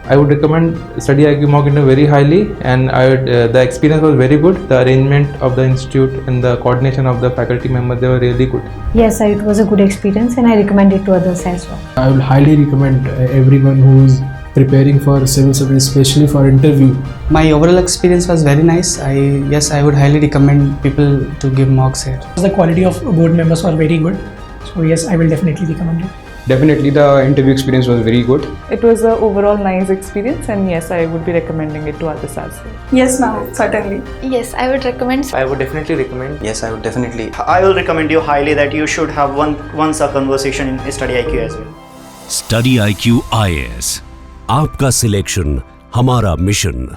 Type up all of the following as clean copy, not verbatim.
I would recommend Study IQ Mock Interview very highly, and the experience was very good. The arrangement of the institute and the coordination of the faculty members, they were really good. Yes, it was a good experience and I recommend it to others as well. I will highly recommend everyone who is preparing for civil service, especially for interview. My overall experience was very nice. I would highly recommend people to give mocks here. The quality of board members were very good. So yes, I will definitely recommend it. Definitely the interview experience was very good. It was an overall nice experience, and yes, I would be recommending it to others as well. Yes, ma'am, certainly. Yes, I would recommend. I would definitely recommend. Yes, I would definitely. I will recommend you highly that you should have once a conversation in Study IQ as well. Study IQ IAS, आपका selection हमारा mission.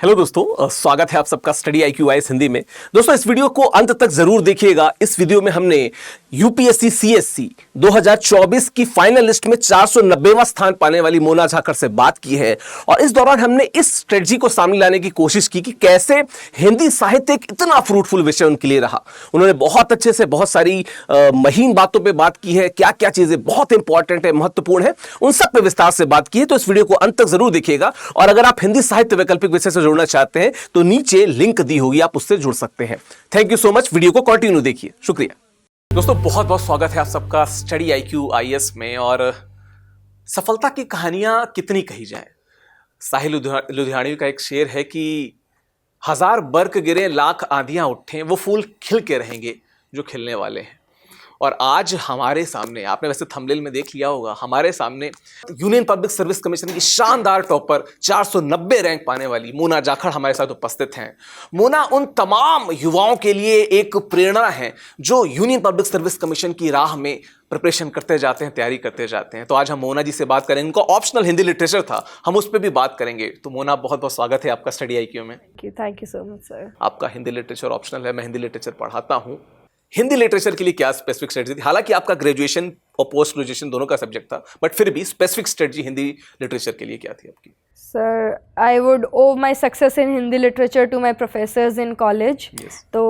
Hello दोस्तों, स्वागत है आप सबका study IQ IAS Hindi में। दोस्तों, इस वीडियो को अंत तक जरूर देखिएगा। इस वीडियो में हमने यूपीएससी सीएससी 2024 की फाइनल लिस्ट में 490वां स्थान पाने वाली मोना झाकर से बात की है, और इस दौरान हमने इस स्ट्रेटजी को सामने लाने की कोशिश की कि कैसे हिंदी साहित्य एक इतना फ्रूटफुल विषय उनके लिए रहा। उन्होंने बहुत अच्छे से बहुत सारी महीन बातों पे बात की है, क्या क्या चीजें बहुत इंपॉर्टेंट है, महत्वपूर्ण है, उन सब पे विस्तार से बात की है। तो इस वीडियो को अंत तक जरूर देखिएगा, और अगर आप हिंदी साहित्य वैकल्पिक विषय से जुड़ना चाहते हैं तो नीचे लिंक दी होगी, आप उससे जुड़ सकते हैं। Thank you so much. Video को कंटिन्यू देखिए, शुक्रिया। दोस्तों, बहुत बहुत स्वागत है आप सबका स्टडी IQ IAS में। और सफलता की कहानियां कितनी कही जाए। साहिल लुधियानवी का एक शेर है कि 1000 बर्क गिरे लाख आंधियां उठें, वो फूल खिल के रहेंगे जो खिलने वाले हैं। और आज हमारे सामने, आपने वैसे थंबनेल में देख लिया होगा, हमारे सामने यूनियन पब्लिक सर्विस कमीशन की शानदार टॉपर 490 रैंक पाने वाली मोना झाखड़ हमारे साथ उपस्थित हैं। मोना उन तमाम युवाओं के लिए एक प्रेरणा है जो यूनियन पब्लिक सर्विस कमीशन की राह में प्रिपरेशन करते जाते हैं, तैयारी करते जाते हैं। तो आज हम मोना जी से बात करेंगे। इनका ऑप्शनल हिंदी लिटरेचर था, हम उस पर भी बात करेंगे। तो मोना, बहुत बहुत स्वागत है आपका स्टडी IQ में। Thank you so much sir. आपका हिंदी लिटरेचर ऑप्शनल है, मैं हिंदी लिटरेचर पढ़ाता हूँ। हिंदी लिटरेचर के लिए क्या स्पेसिफिक स्ट्रेटजी थी? हालांकि आपका ग्रेजुएशन और पोस्ट ग्रेजुएशन दोनों का सब्जेक्ट था, बट फिर भी स्पेसिफिक स्ट्रेटजी हिंदी लिटरेचर के लिए क्या थी आपकी? Sir, I would owe my success in Hindi literature to my professors in college. तो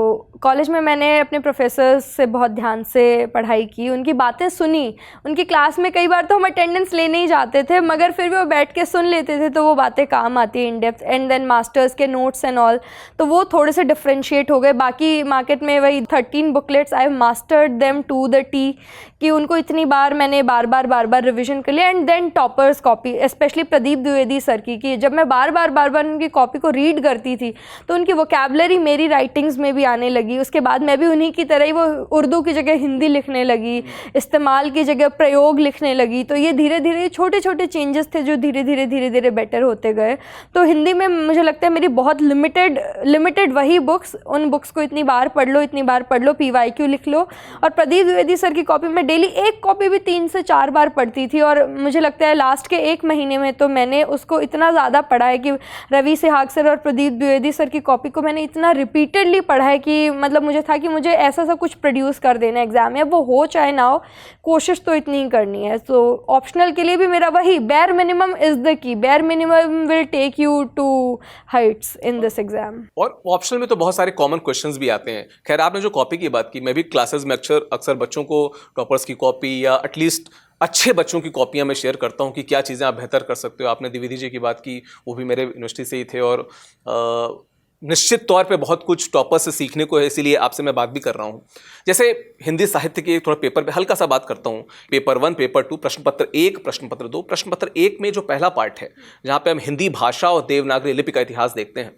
कॉलेज में मैंने अपने प्रोफेसर्स से बहुत ध्यान से पढ़ाई की, उनकी बातें सुनी। उनकी क्लास में कई बार तो हम अटेंडेंस लेने ही जाते थे, मगर फिर भी वो बैठ के सुन लेते थे, तो वो बातें काम आती है in depth. And then masters के नोट्स एंड ऑल, तो वो थोड़े से डिफ्रेंशिएट हो गए। बाकी मार्केट में वही 13 booklets, I have mastered them to the T, कि उनको इतनी बार मैंने बार बार रिविजन कर लिया। And then toppers copy, specially Pradeep Dwivedi sir की जब मैं बार बार उनकी कॉपी को रीड करती थी तो उनकी वोकैबुलरी मेरी राइटिंग्स में भी आने लगी। उसके बाद मैं भी उन्हीं की तरह ही वो उर्दू की जगह हिंदी लिखने लगी, इस्तेमाल की जगह प्रयोग लिखने लगी। तो ये धीरे धीरे छोटे छोटे चेंजेस थे जो धीरे धीरे बेटर होते गए। तो हिंदी में मुझे लगता है मेरी बहुत लिमिटेड वही बुक्स, उन बुक्स को इतनी बार पढ़ लो, PYQ लिख लो। और प्रदीप द्विवेदी सर की कॉपी में डेली एक कॉपी भी 3 से 4 बार पढ़ती थी। और मुझे लगता है लास्ट के 1 महीने में तो मैंने उसको इतना ज़्यादा पढ़ा है कि रवि सिहाग सर और प्रदीप द्विवेदी सर की कॉपी को मैंने इतना रिपीटेडली पढ़ा है कि मतलब मुझे था कि मुझे ऐसा सा कुछ प्रोड्यूस कर देना एग्जाम में, वो हो चाहे ना हो, कोशिश तो इतनी ही करनी है। तो ऑप्शनल के लिए भी मेरा वही bare minimum is the key, bare minimum will take you to heights in this exam. और ऑप्शनल में तो बहुत सारे कॉमन क्वेश्चंस भी आते हैं। खैर, आपने जो कॉपी की बात की, मैं भी क्लासेस में अक्सर बच्चों को टॉपर्स की कॉपी या एटलीस्ट अच्छे बच्चों की कॉपियां मैं शेयर करता हूं कि क्या चीज़ें आप बेहतर कर सकते हो। आपने द्विवेदी जी की बात की, वो भी मेरे यूनिवर्सिटी से ही थे, और निश्चित तौर पे बहुत कुछ टॉपर से सीखने को है, इसीलिए आपसे मैं बात भी कर रहा हूं। जैसे हिंदी साहित्य के थोड़ा पेपर पे हल्का सा बात करता हूं। पेपर 1, पेपर 2, प्रश्न पत्र 1, प्रश्न पत्र 2। प्रश्न पत्र 1 में जो पहला पार्ट है, जहाँ पे हम हिंदी भाषा और देवनागरी लिपि का इतिहास देखते हैं,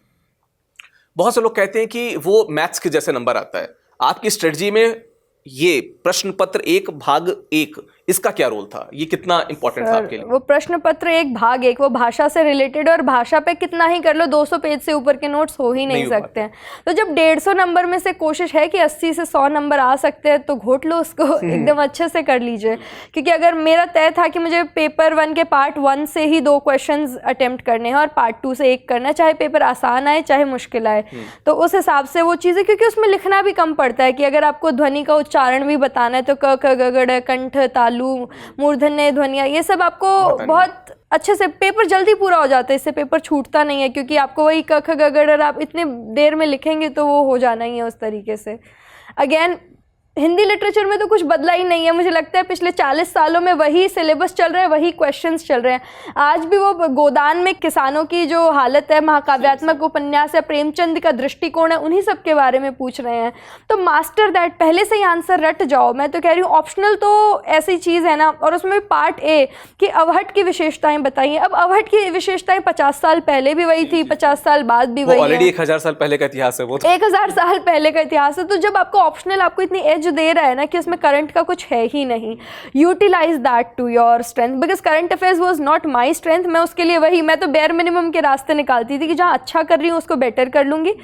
बहुत से लोग कहते हैं कि वो मैथ्स के जैसे नंबर आता है। आपकी स्ट्रेटजी में ये प्रश्न पत्र 1 भाग 1, इसका क्या रोल था? ये कितना इंपॉर्टेंट था आपके लिए? वो प्रश्न पत्र 1 भाग 1 वो भाषा से रिलेटेड, और भाषा पे कितना ही कर लो 200 पेज से ऊपर के नोट्स हो ही नहीं सकते हैं। तो जब 150 नंबर में से कोशिश है कि 80 से 100 नंबर आ सकते हैं, तो घोट लो उसको, एकदम अच्छे से कर लीजिए। क्योंकि अगर मेरा तय था कि मुझे पेपर 1 के पार्ट 1 से ही 2 क्वेश्चंस अटेम्प्ट करने हैं और पार्ट 2 से 1 करना है, चाहे पेपर आसान आए चाहे मुश्किल आए, तो उस हिसाब से वो चीज़ें, क्योंकि उसमें लिखना भी कम पड़ता है कि अगर आपको ध्वनि का उच्चारण भी बताना है तो क ख ग ग ड़, कंठ, तालु, मूर्धन्य ध्वनियाँ, ये सब आपको बहुत अच्छे से, पेपर जल्दी पूरा हो जाता है, इससे पेपर छूटता नहीं है। क्योंकि आपको वही क ख ग ग ड़ आप इतने देर में लिखेंगे तो वो हो जाना ही है उस तरीके से। अगेन हिंदी लिटरेचर में तो कुछ बदला ही नहीं है, मुझे लगता है पिछले 40 सालों में वही सिलेबस चल रहा है, वही क्वेश्चंस चल रहे हैं। आज भी वो गोदान में किसानों की जो हालत है, महाकाव्यात्मक उपन्यास है, प्रेमचंद का दृष्टिकोण है, उन्हीं सब के बारे में पूछ रहे हैं। तो मास्टर दैट, पहले से ही आंसर रट जाओ। मैं तो कह रही हूँ ऑप्शनल तो ऐसी चीज़ है ना, और उसमें पार्ट ए कि अवहट की विशेषताएं बताइए। अब अवहट की विशेषताएं 50 साल पहले भी वही थी, 50 साल बाद भी वही है। ऑलरेडी 1000 साल पहले का इतिहास है वो तो। 1000 साल पहले का इतिहास है। तो जब आपको ऑप्शनल आपको इतनी एज दे रहा है ना कि उसमें करंट का कुछ है ही नहीं, utilize that to your strength, because current affairs was not my strength. मैं उसके लिए वही, मैं तो बेयर मिनिमम के रास्ते निकालती थी कि जहाँ अच्छा कर रही हूँ उसको बेटर कर लूँगी,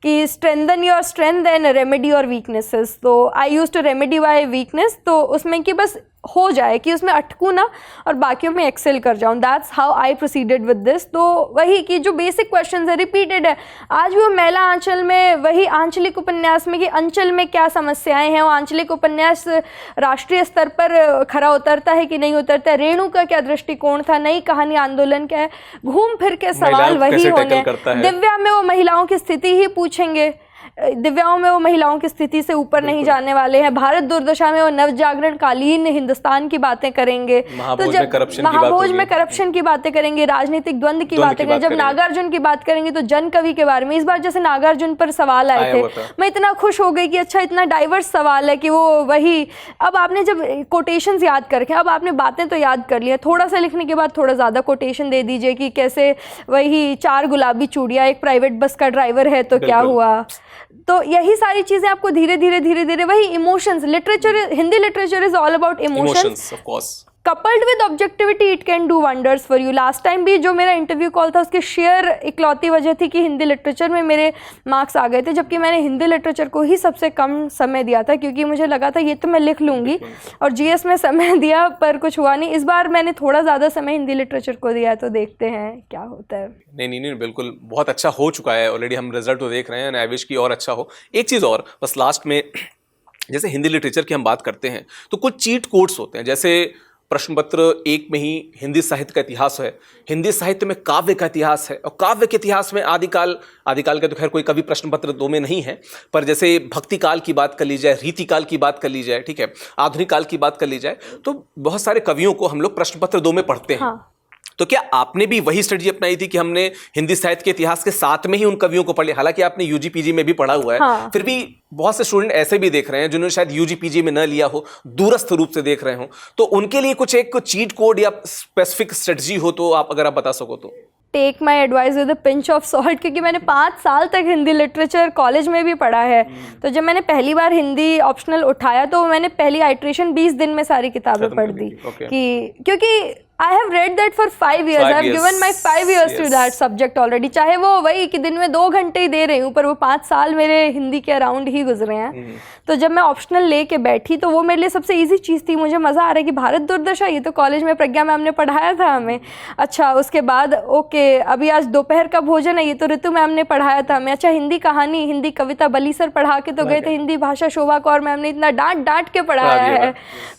कि strengthen your strength and remedy your weaknesses. तो I use to remedy my weakness, तो उसमें कि बस हो जाए कि उसमें अटकूँ ना और बाकियों में एक्सेल कर जाऊँ। That's how I proceeded with this. तो वही कि जो बेसिक क्वेश्चंस है रिपीटेड है। आज भी वो मैला आंचल में, वही आंचलिक उपन्यास में कि अंचल में क्या समस्याएं हैं, वो आंचलिक उपन्यास राष्ट्रीय स्तर पर खरा उतरता है कि नहीं उतरता है, रेणु का क्या दृष्टिकोण था, नई कहानी आंदोलन क्या है, घूम फिर के सवाल वही होंगे। दिव्या में वो महिलाओं की स्थिति ही पूछेंगे, दिव्याओं में वो महिलाओं की स्थिति से ऊपर नहीं जाने वाले हैं। भारत दुर्दशा में वो नवजागरण कालीन हिंदुस्तान की बातें करेंगे, तो जब महाभोज में करप्शन की बातें करेंगे, राजनीतिक द्वंद्व की बातें करेंगे, जब नागार्जुन की बात करेंगे तो जन कवि के बारे में। इस बार जैसे नागार्जुन पर सवाल आए थे, मैं इतना खुश हो गई कि अच्छा इतना डाइवर्स सवाल है कि वो वही। अब आपने जब कोटेशंस याद कर रखे, अब आपने बातें तो याद कर लिया, थोड़ा सा लिखने के बाद थोड़ा ज़्यादा कोटेशन दे दीजिए कि कैसे वही 4 गुलाबी चूड़ियाँ, एक प्राइवेट बस का ड्राइवर है तो क्या हुआ। तो यही सारी चीजें आपको धीरे धीरे वही emotions, literature, Hindi literature is all about emotions of course. Coupled with objectivity it can do wonders for you. Last time भी जो मेरा इंटरव्यू कॉल था उसकी शेयर इकलौती वजह थी कि हिंदी लिटरेचर में मेरे मार्क्स आ गए थे, जबकि मैंने हिंदी लिटरेचर को ही सबसे कम समय दिया था, क्योंकि मुझे लगा था ये तो मैं लिख लूँगी, और जीएस में समय दिया पर कुछ हुआ नहीं। इस बार मैंने थोड़ा ज़्यादा समय हिंदी लिटरेचर को दिया है, तो देखते हैं क्या होता है। नहीं, बिल्कुल बहुत अच्छा हो चुका है ऑलरेडी, हम रिजल्ट तो देख रहे हैं, आई विश की और अच्छा हो। एक चीज़ और बस लास्ट में, जैसे हिंदी लिटरेचर की हम बात करते हैं तो कुछ चीट कोड्स होते हैं। जैसे प्रश्न पत्र 1 में ही हिंदी साहित्य का इतिहास है, हिंदी साहित्य में काव्य का इतिहास है, और काव्य के इतिहास में आदिकाल का तो खैर कोई कवि प्रश्न पत्र 2 में नहीं है, पर जैसे भक्ति काल की बात कर ली जाए, रीति काल की बात कर ली जाए, ठीक है, आधुनिक काल की बात कर ली जाए, तो बहुत सारे कवियों को हम लोग प्रश्न पत्र 2 में पढ़ते हैं। हाँ। तो क्या आपने भी वही स्ट्रेटजी अपनाई थी कि हमने हिंदी साहित्य के इतिहास के साथ में ही उन कवियों को पढ़ लिया? हालांकि आपने यूजी पीजी में भी पढ़ा हुआ है, हाँ। फिर भी बहुत से स्टूडेंट ऐसे भी देख रहे हैं जिन्होंने शायद यूजी पीजी में न लिया हो, दूरस्थ रूप से देख रहे हो, तो उनके लिए कुछ एक चीट कोड या स्पेसिफिक स्ट्रेटजी हो तो आप अगर आप बता सको तो। Take my advice with a pinch of salt, क्योंकि मैंने 5 साल तक हिंदी लिटरेचर कॉलेज में भी पढ़ा है। तो जब मैंने पहली बार हिंदी ऑप्शनल उठाया तो मैंने पहली आइट्रेशन 20 दिन में सारी किताबें पढ़ दी, कि क्योंकि I have read that for 5 years. I have given my 5 years to that subject already. चाहे वो वही कि दिन में 2 घंटे ही दे रही हूँ, पर वो 5 साल मेरे हिंदी के अराउंड ही गुजरे हैं। तो जब मैं ऑप्शनल लेके बैठी तो वो मेरे लिए सबसे इजी चीज़ थी। मुझे मज़ा आ रहा है कि भारत दुर्दशा, ये तो कॉलेज में प्रज्ञा मैम ने पढ़ाया था हमें। अच्छा, उसके बाद ओके, अभी आज दोपहर का भोजन है, ये तो ऋतु मैम ने पढ़ाया था हमें। अच्छा, हिंदी कहानी, हिंदी कविता बली सर पढ़ा के तो गए थे, हिंदी भाषा शोभा कौर मैम ने इतना डांट के पढ़ाया है।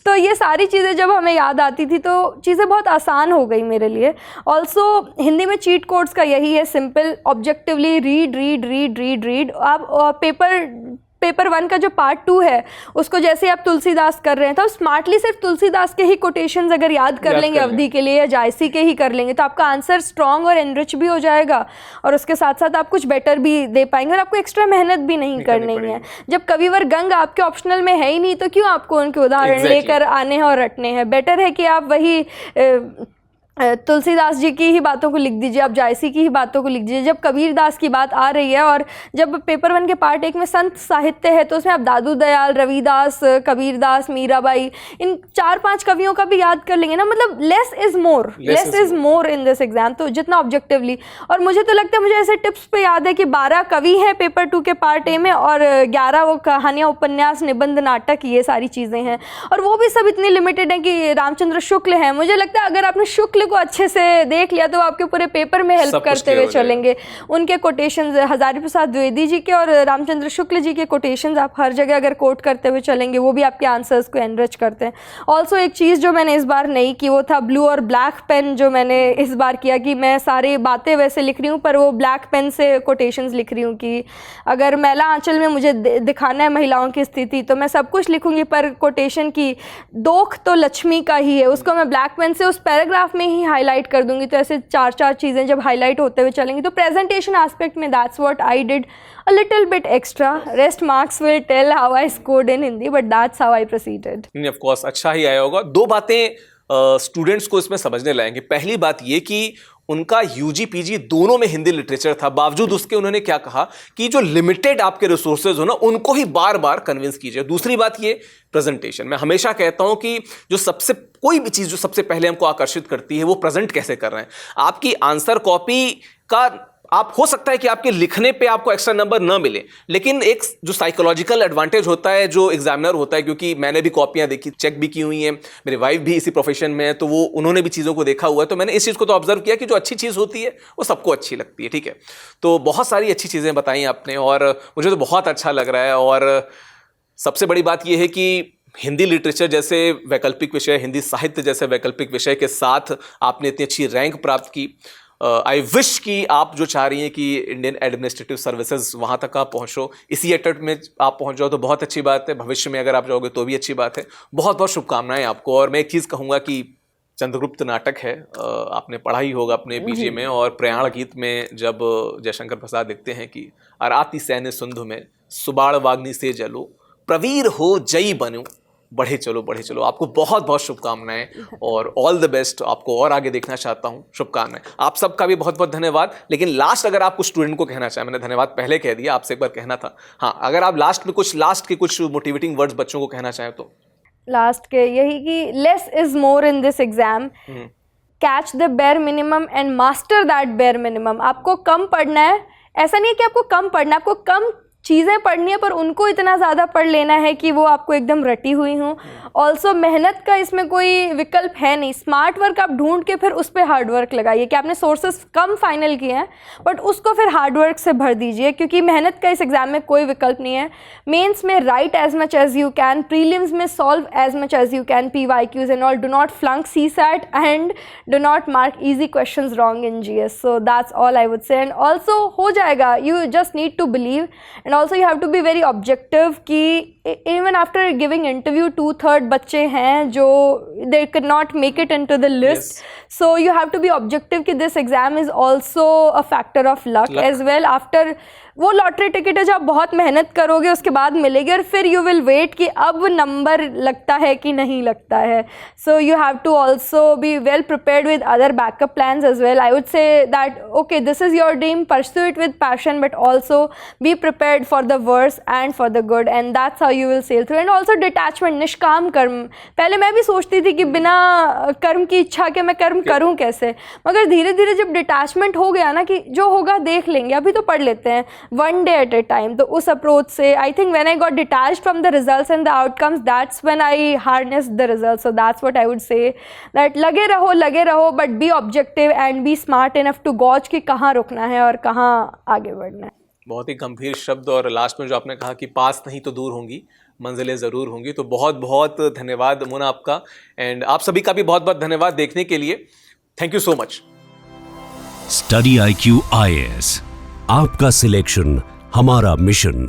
तो ये सारी चीज़ें जब हमें याद आती थी तो चीज़ें बहुत आसान हो गई मेरे लिए। ऑल्सो हिंदी में चीट कोड्स का यही है, सिंपल, ऑब्जेक्टिवली रीड। आप पेपर 1 का जो पार्ट 2 है उसको जैसे आप तुलसीदास कर रहे हैं तो स्मार्टली सिर्फ तुलसीदास के ही कोटेशंस अगर याद कर लेंगे अवधि के लिए, या जायसी के ही कर लेंगे, तो आपका आंसर स्ट्रॉन्ग और एनरिच भी हो जाएगा, और उसके साथ साथ आप कुछ बेटर भी दे पाएंगे, और आपको एक्स्ट्रा मेहनत भी नहीं करनी है। जब कविवर गंग आपके ऑप्शनल में है ही नहीं तो क्यों आपको उनके उदाहरण लेकर आने हैं और रटने हैं। बेटर है कि आप वही तुलसीदास जी की ही बातों को लिख दीजिए, आप जायसी की ही बातों को लिख दीजिए। जब कबीरदास की बात आ रही है और जब पेपर 1 के पार्ट 1 में संत साहित्य है तो उसमें आप दादू दयाल, रविदास, कबीरदास, मीराबाई, इन 4-5 कवियों का भी याद कर लेंगे ना। मतलब less is more in this exam, तो जितना ऑब्जेक्टिवली। और मुझे तो लगता है, मुझे ऐसे टिप्स पे याद है कि 12 कवि हैं पेपर 2 के पार्ट ए में, और 11 वो कहानियाँ, उपन्यास, निबंध, नाटक, ये सारी चीज़ें हैं, और वो भी सब इतनी लिमिटेड हैं कि रामचंद्र शुक्ल हैं। मुझे लगता है अगर आपने शुक्ल को अच्छे से देख लिया तो वो आपके पूरे पेपर में हेल्प सब कुछ करते clear हुए हो जाएगा। चलेंगे। उनके कोटेशंस हजारी प्रसाद द्विवेदी जी के और रामचंद्र शुक्ल जी के कोटेशंस आप हर जगह अगर कोट करते हुए चलेंगे वो भी आपके आंसर्स को एनरिच करते हैं। ऑल्सो एक चीज़ जो मैंने इस बार नहीं की वो था ब्लू और ब्लैक पेन, जो मैंने इस बार किया कि मैं सारी बातें वैसे लिख रही हूँ पर वो ब्लैक पेन से कोटेशंस लिख रही हूँ कि अगर मैला आंचल में मुझे दिखाना है महिलाओं की स्थिति तो मैं सब कुछ लिखूंगी पर कोटेशन की दोख तो लक्ष्मी का ही है उसको मैं ब्लैक पेन से उस पैराग्राफ में ही हाईलाइट कर दूंगी। तो ऐसे चार चार चीज़ें जब हाईलाइट होते हुए चलेंगी तो प्रेजेंटेशन एस्पेक्ट में that's what I did a little bit extra. Rest marks will tell how I scored in Hindi, but that's how I proceeded. नहीं, ऑफ कोर्स अच्छा ही आया होगा। दो बातें स्टूडेंट्स को इसमें समझने लाएंगे। पहली बात ये कि उनका यूजी पीजी दोनों में हिंदी लिटरेचर था, बावजूद उसके उन्होंने क्या कहा कि जो लिमिटेड आपके रिसोर्सेज हो ना उनको ही बार बार कन्विंस कीजिए। दूसरी बात ये प्रेजेंटेशन, मैं हमेशा कहता हूं कि जो सबसे कोई भी चीज़ जो सबसे पहले हमको आकर्षित करती है वो प्रेजेंट कैसे कर रहे हैं। आपकी आंसर कॉपी का आप हो सकता है कि आपके लिखने पे आपको एक्स्ट्रा नंबर ना मिले, लेकिन एक जो साइकोलॉजिकल एडवांटेज होता है जो एग्जामिनर होता है, क्योंकि मैंने भी कॉपियां देखी, चेक भी की हुई हैं, मेरे वाइफ भी इसी प्रोफेशन में है तो वो उन्होंने भी चीज़ों को देखा हुआ है, तो मैंने इस चीज़ को तो ऑब्जर्व किया कि जो अच्छी चीज़ होती है वो सबको अच्छी लगती है। ठीक है, तो बहुत सारी अच्छी चीज़ें बताई आपने और मुझे तो बहुत अच्छा लग रहा है। और सबसे बड़ी बात यह है कि हिंदी लिटरेचर जैसे वैकल्पिक विषय, हिंदी साहित्य जैसे वैकल्पिक विषय के साथ आपने इतनी अच्छी रैंक प्राप्त की। आई विश कि आप जो चाह रही हैं कि इंडियन एडमिनिस्ट्रेटिव सर्विसेज वहाँ तक आप पहुँचो, इसी अटेम्प्ट में आप पहुँच जाओ तो बहुत अच्छी बात है। भविष्य में अगर आप जाओगे तो भी अच्छी बात है। बहुत बहुत शुभकामनाएं आपको। और मैं एक चीज़ कहूँगा कि चंद्रगुप्त नाटक है, आपने पढ़ा ही होगा अपने बीजे में, और प्रयाण गीत में जब जयशंकर प्रसाद लिखते हैं कि अराती सैन्य सुंध में सुबाड़ वाग्नि से जलो, प्रवीर हो जयी बनो, बढ़े चलो। आपको बहुत बहुत शुभकामनाएं और ऑल द बेस्ट। आपको और आगे देखना चाहता हूं, शुभकामनाएं। आप सबका भी बहुत बहुत धन्यवाद। लेकिन लास्ट अगर आप कुछ स्टूडेंट को कहना चाहें, मैंने धन्यवाद पहले कह दिया, आपसे एक बार कहना था, हाँ अगर आप लास्ट के कुछ मोटिवेटिंग वर्ड्स बच्चों को कहना चाहें तो लास्ट के यही कि less is more in this exam, catch the bare minimum and master that bare minimum. आपको कम पढ़ना है, ऐसा नहीं है कि आपको कम पढ़ना है, आपको कम चीज़ें पढ़नी है पर उनको इतना ज़्यादा पढ़ लेना है कि वो आपको एकदम रटी हुई हों। ऑल्सो मेहनत का इसमें कोई विकल्प है नहीं, स्मार्ट वर्क आप ढूंढ के फिर उस पर हार्ड वर्क लगाइए कि आपने सोर्सेस कम फाइनल किए हैं बट उसको फिर हार्ड वर्क से भर दीजिए, क्योंकि मेहनत का इस एग्ज़ाम में कोई विकल्प नहीं है। मेंस में write as much as you can, prelims में solve as much as you can PYQs and all, do not flunk CSAT and do not mark easy questions wrong in GS। So that's all I would say. And also हो जाएगा, you just need to believe and also you have to be very objective कि even after giving interview 2/3 बच्चे हैं जो they could not make it into the list. So you have to be objective कि this exam is also a factor of luck as well. After वो lottery ticket है जो आप बहुत मेहनत करोगे उसके बाद मिलेगी और फिर यू विल वेट कि अब नंबर लगता है कि नहीं लगता है। So you have to also be well prepared with other backup plans as well. I would say that okay this is your dream, pursue it with passion but also be prepared for the worse and for the good and that's how you will sail through. And also detachment, निष्काम कर्म। पहले मैं भी सोचती थी कि बिना कर्म की इच्छा के मैं कर्म करूँ कैसे, मगर धीरे धीरे जब डिटैचमेंट हो गया ना कि जो होगा देख लेंगे, अभी तो पढ़ लेते हैं one day at a time, तो उस अप्रोच से I think when I got detached from the results and the outcomes, that's when I harnessed the results. So that's what I would say, that लगे रहो but be objective and be smart enough to gauge कि कहाँ रुकना है और कहाँ आगे बढ़ना है। बहुत ही गंभीर शब्द, और लास्ट में जो आपने कहा कि पास नहीं तो दूर होंगी, मंजिलें ज़रूर होंगी। तो बहुत बहुत धन्यवाद मोना आपका, एंड आप सभी का भी बहुत बहुत धन्यवाद देखने के लिए। Thank you so much. Study IQ IAS, आपका सिलेक्शन हमारा मिशन।